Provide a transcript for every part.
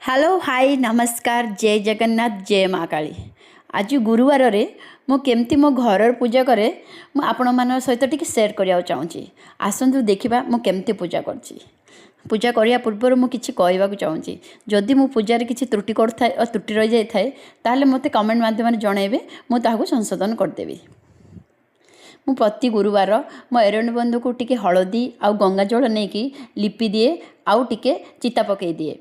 Hello hi नमस्कार जय जगन्नाथ जय माँ काली। आज गुरुवार रे मु केमती मो घर पूजा करे मु आपण मान सहित टिके शेयर करिया चाहूँगी। आसतु देखिबा मु केमती पूजा करछि। पूजा करिया पूर्व मु किछि कहबाक चाहूँगी। जदि मु पूजार किछि त्रुटि करथाय त्रुटि रहि जाय थाए ताले मते कमेंट माध्यम जणाइबे मु ताहाकु संशोधन करदेबी। मु प्रति गुरुवार मो एरंड बंधु को टिके हलदी आउ गंगा जल नहीं कि लिपि दिए आउ टिके चिता पकई दिए।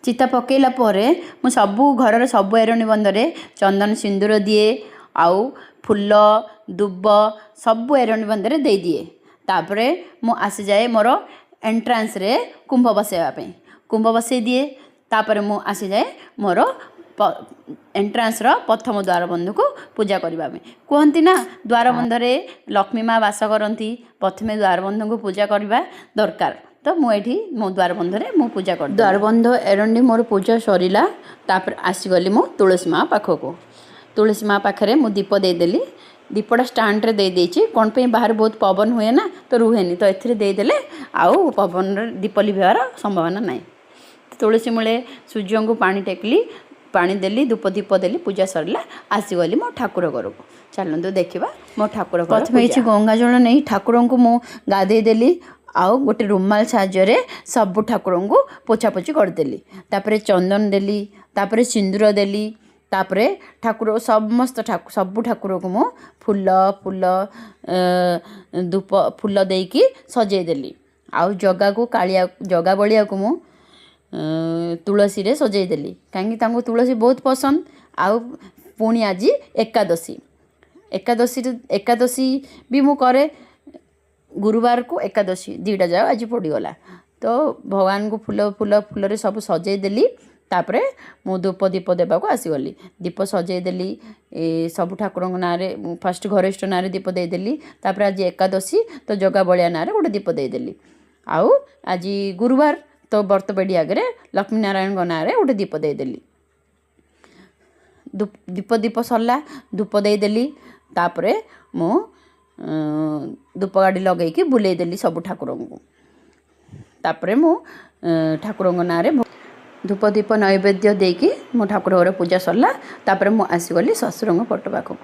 चिता पकईला परे मु सबू घर सबू एरणी बंधरे चंदन सिंदूर दिए आउ फूल दुब सबू एरणी बंधरे दे दिए। तापरे मु आसी जाए मोर एंट्रांस रे कुंभ बसैया कुंभ बसई दिए। तापरे मु आसी जाए मोर एंट्रांस रो प्रथम द्वार बंधु को पूजा करबा में। कहती ना द्वार बंधरे लक्ष्मी माँ वास करती प्रथमे द्वार बंधु को पूजा करबा दरकार। तो मुझे मो द्वार बंधरे मु पूजा कर द्वार बंध एरंडी मोर पूजा सरीला। तापर आसीगली मो तुलसी माँ पाखक। तुलसी माँ पाखे मु दीप देदेली। दीपटा स्टाण्ड रे दे देछि कोन पे बाहर बहुत पवन हुए ना तो रुहेनी तो एथिरे देदेले आउ पवन दीप लिभार संभावना नहीं। तुलसी मूले सूर्य को पानी टेकली पानी देली धूप दीप देली पूजा सरला। आसीगली मो ठाकुर घर को। चलतु देखा मो ठाकुर प्रथम गंगा जल नहीं ठाकुर को मु गाधे देली आउ गोटे रुमाल साहाय्य सब ठाकुर को पोछापोछि करदेली। तापरे चंदन देली तापरे सिंदूर देली। तापरे ठाकुर समस्त सब ठाकुर को मु फूल फूल धूप फूल देकी सजे देली। आउ जगा को कालिया जगा बलिया को मु तुलसी रे सजे देली कहीं तुलसी बहुत पसंद। आउ पुणी आज एकादशी एकादशी भी मु करे गुरुवार को एकादशी दीटा जाओ आज पड़गला तो भगवान को फूल फूल फूल सब सजे देली। तापरे मु धूप दीप देवा को आसीगली दीप सजे देली सब ठाकुर ना फास्ट घरेष्ठ ना दीप देदेली। तापरे आज एकादशी तो जगा बलिया ना गोटे दीप देदेली। आउ आज गुरुवार तो व्रत बेड़ी आगे लक्ष्मी नारायण ना गोटे दीप देदेली। दीप दीप सरला धूप देदेली। तापरे मु धूप गाड़ी लगेकी बुलेदेली सब ठाकुर को। तापरे मु ठाकुर ना धूप दीप नैवेद्य देकी मो ठाकुर घर पूजा सरला। तापरे मु आसीगली ससुर फोटो पाखक।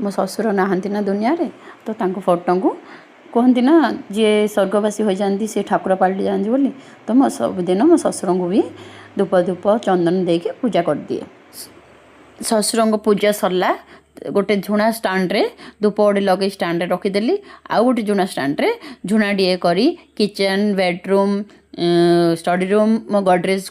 मो ससुर नहांती ना दुनिया रे तो तांको फोटो को कहती ना जी स्वर्गवासी हो जाती सी ठाकुर पलटि जाती बोली तो मो सबुदिन मो ससुर को भी धूप धूप चंदन देकी पूजा कर दिए। ससुर को पूजा सरला गोटे झुणा स्टाण्ड रे धूप गोटे लगे स्टाण्ड रे रखीदेली। आउ गोटे झुणा स्टाण्ड रे झुणा डीए करी किचन बेडरूम स्टडी रूम मो गडरेज